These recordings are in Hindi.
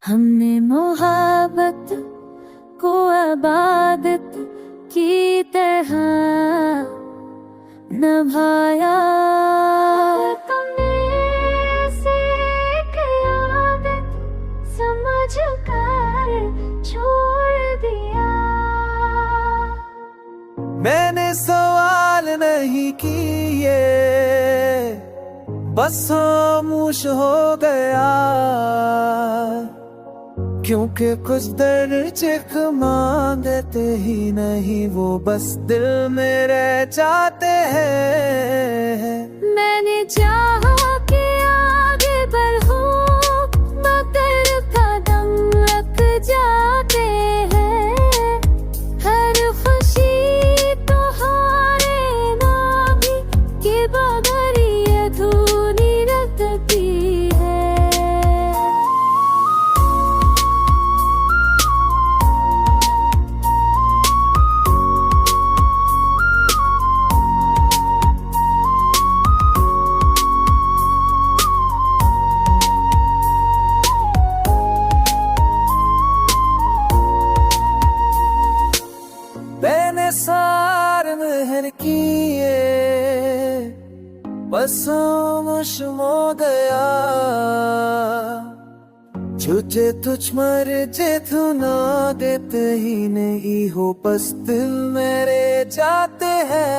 हमने मोहब्बत को इबादत की तरह निभाया। तुमने ऐसे एक आदत समझ कर छोड़ दिया। मैंने सवाल नहीं किए, बस खामोश हो गया, क्योंकि कुछ दर्द मांगते ही नहीं, वो बस दिल में रह जाते हैं। मैंने चाहा कि आगे बढ़ूं, मगर कदम रख जाते हैं। हर खुशी तो हारे ना भी कि बगैर ये अधूरी लगती है। मैंने सार मेहर किए, बस खामोश हो गया, झूठे तुझ मर जे तू ना देते ही नहीं, हो बस दिल मेरे जाते हैं।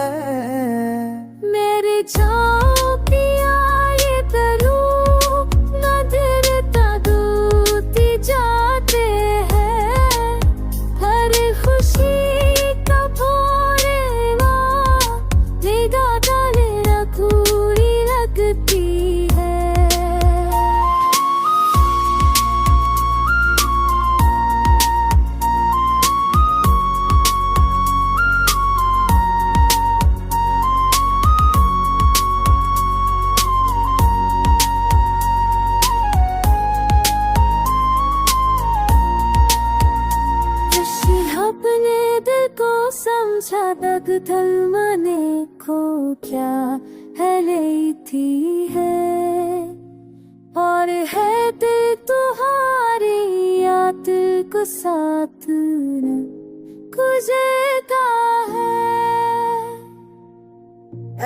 मेरे छाँव पिया ये तलू नजरता दूती जाते हैं। हर खुशी का भोरवा निगाह डाले अधूरी लगती है। अपने दिल को समझा, दगथल मने को क्या है लेती है, और है दिल तुम्हारी याद को साथ न गुजरता है।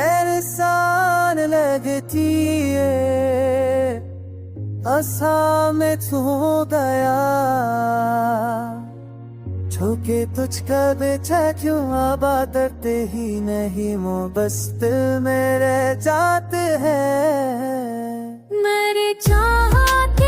एहसान लगती है, आसा में तू गया, छूके तुझका बेचा क्यों आबाद करते ही नहीं, वो बस दिल में रह जाते हैं। मेरे चाहत